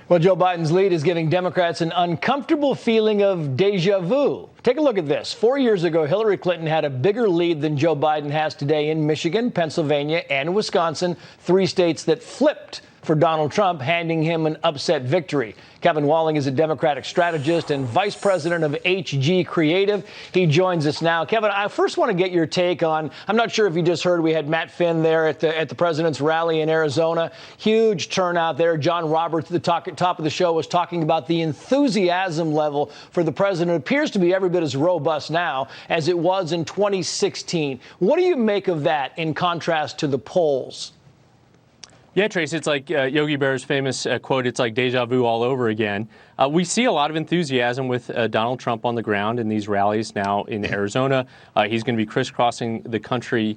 Well, Joe Biden's lead is giving Democrats an uncomfortable feeling of deja vu. Take a look at this. 4 years ago, Hillary Clinton had a bigger lead than Joe Biden has today in Michigan, Pennsylvania, and Wisconsin, 3 states that flipped for Donald Trump, handing him an upset victory. Kevin Walling is a Democratic strategist and vice president of HG Creative. He joins us now. Kevin, I first want to get your take on, I'm not sure if you just heard, we had Matt Finn there at the president's rally in Arizona. Huge turnout there. John Roberts at the top of the show was talking about the enthusiasm level for the president. It appears to be every bit as robust now as it was in 2016. What do you make of that in contrast to the polls? Yeah, Trace, it's like Yogi Berra's famous quote, it's like deja vu all over again. We see a lot of enthusiasm with Donald Trump on the ground in these rallies now in Arizona. He's going to be crisscrossing the country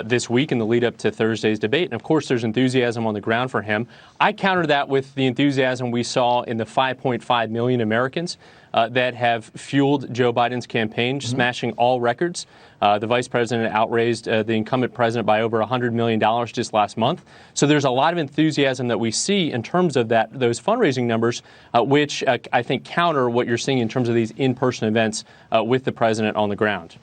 this week in the lead up to Thursday's debate. And of course, there's enthusiasm on the ground for him. I counter that with the enthusiasm we saw in the 5.5 million Americans that have fueled Joe Biden's campaign, smashing all records. The vice president outraised the incumbent president by over $100 million just last month. So there's a lot of enthusiasm that we see in terms of those fundraising numbers, which I think counter what you're seeing in terms of these in-person events with the president on the ground.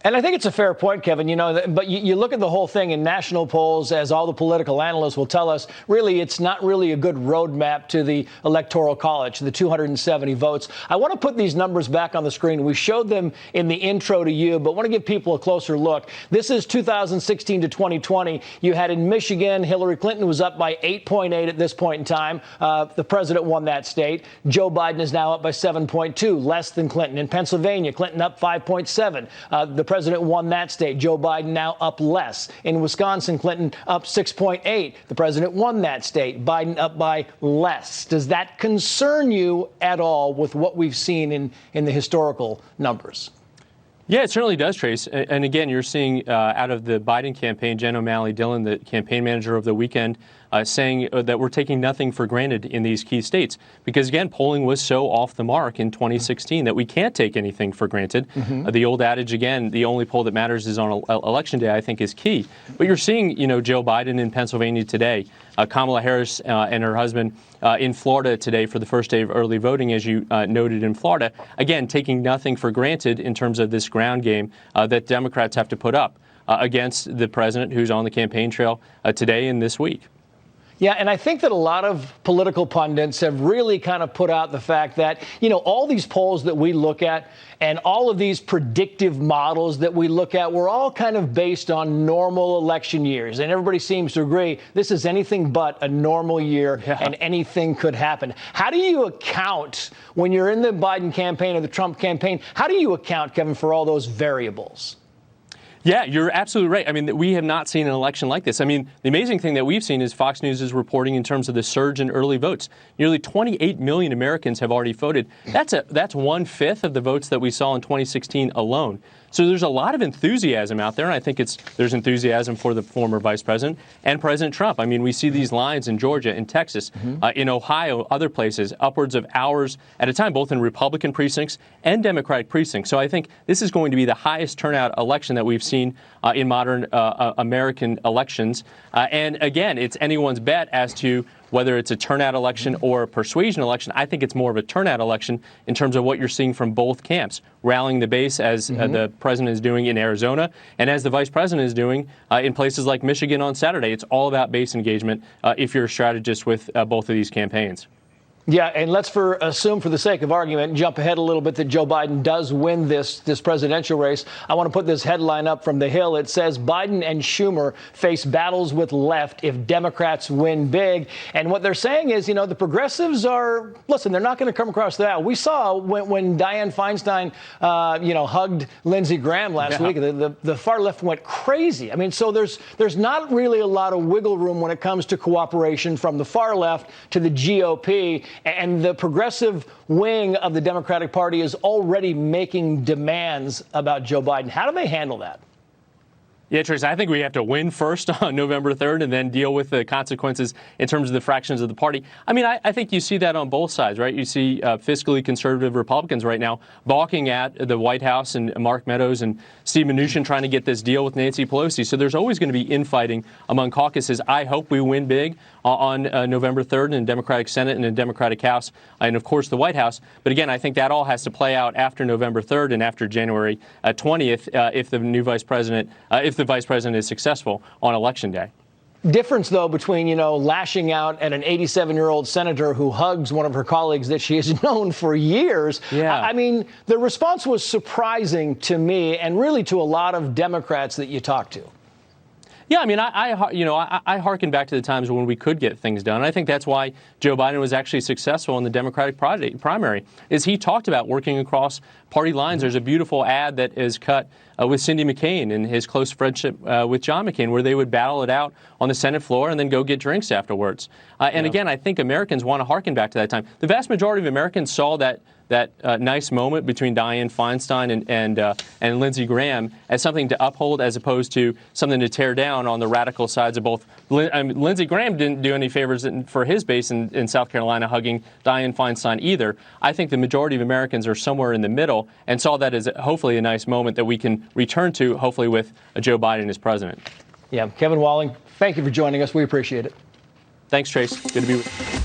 And I think it's a fair point, Kevin, but you look at the whole thing in national polls, as all the political analysts will tell us, really, it's not really a good roadmap to the Electoral College, the 270 votes. I want to put these numbers back on the screen. We showed them in the intro to you, but want to give people a closer look. This is 2016 to 2020. You had in Michigan, Hillary Clinton was up by 8.8 at this point in time. The president won that state. Joe Biden is now up by 7.2, less than Clinton. In Pennsylvania, Clinton up 5.7. The president won that state. Joe Biden now up less. In Wisconsin, Clinton up 6.8. The president won that state. Biden up by less. Does that concern you at all with what we've seen in the historical numbers? Yeah, it certainly does, Trace. And again, you're seeing out of the Biden campaign, Jen O'Malley Dillon, the campaign manager of the weekend, saying that we're taking nothing for granted in these key states. Because, again, polling was so off the mark in 2016 that we can't take anything for granted. The old adage, again, the only poll that matters is on Election Day, I think, is key. But you're seeing, Joe Biden in Pennsylvania today, Kamala Harris and her husband in Florida today for the first day of early voting, as you noted in Florida. Again, taking nothing for granted in terms of this ground game that Democrats have to put up against the president who's on the campaign trail today and this week. Yeah, and I think that a lot of political pundits have really kind of put out the fact that, all these polls that we look at and all of these predictive models that we look at, we're all kind of based on normal election years. And everybody seems to agree this is anything but a normal year and anything could happen. How do you account when you're in the Biden campaign or the Trump campaign? How do you account, Kevin, for all those variables? Yeah, you're absolutely right. I mean, we have not seen an election like this. I mean, the amazing thing that we've seen is Fox News is reporting in terms of the surge in early votes. Nearly 28 million Americans have already voted. That's 1/5 of the votes that we saw in 2016 alone. So there's a lot of enthusiasm out there, and I think there's enthusiasm for the former vice president and President Trump. I mean, we see these lines in Georgia, in Texas, in Ohio, other places, upwards of hours at a time, both in Republican precincts and Democratic precincts. So I think this is going to be the highest turnout election that we've seen in modern American elections. And again, it's anyone's bet as to whether it's a turnout election or a persuasion election. I think it's more of a turnout election in terms of what you're seeing from both camps, rallying the base as the president is doing in Arizona and as the vice president is doing in places like Michigan on Saturday. It's all about base engagement if you're a strategist with both of these campaigns. Yeah, and let's assume for the sake of argument, jump ahead a little bit, that Joe Biden does win this presidential race. I want to put this headline up from The Hill. It says Biden and Schumer face battles with left if Democrats win big. And what they're saying is, the progressives are, listen, they're not going to come across the aisle. We saw when Dianne Feinstein, hugged Lindsey Graham last week, the far left went crazy. I mean, so there's not really a lot of wiggle room when it comes to cooperation from the far left to the GOP. And the progressive wing of the Democratic Party is already making demands about Joe Biden. How do they handle that? Yeah, Trace, I think we have to win first on November 3rd and then deal with the consequences in terms of the fractions of the party. I mean, I think you see that on both sides, right? You see fiscally conservative Republicans right now balking at the White House and Mark Meadows and Steve Mnuchin trying to get this deal with Nancy Pelosi. So there's always going to be infighting among caucuses. I hope we win big on November 3rd in the Democratic Senate and the Democratic House, and of course the White House. But again, I think that all has to play out after November 3rd and after January 20th if the vice president is successful on Election Day. Difference, though, between, lashing out at an 87-year-old senator who hugs one of her colleagues that she has known for years. Yeah. I mean, the response was surprising to me and really to a lot of Democrats that you talk to. Yeah, I mean, I hearken back to the times when we could get things done. I think that's why Joe Biden was actually successful in the Democratic primary, is he talked about working across party lines. There's a beautiful ad that is cut with Cindy McCain and his close friendship with John McCain, where they would battle it out on the Senate floor and then go get drinks afterwards. And again, I think Americans want to hearken back to that time. The vast majority of Americans saw that nice moment between Dianne Feinstein and Lindsey Graham as something to uphold as opposed to something to tear down on the radical sides of both. Lindsey Graham didn't do any favors for his base in South Carolina hugging Dianne Feinstein either. I think the majority of Americans are somewhere in the middle and saw that as hopefully a nice moment that we can return to, hopefully with Joe Biden as president. Yeah, Kevin Walling, thank you for joining us. We appreciate it. Thanks, Trace. Good to be with you.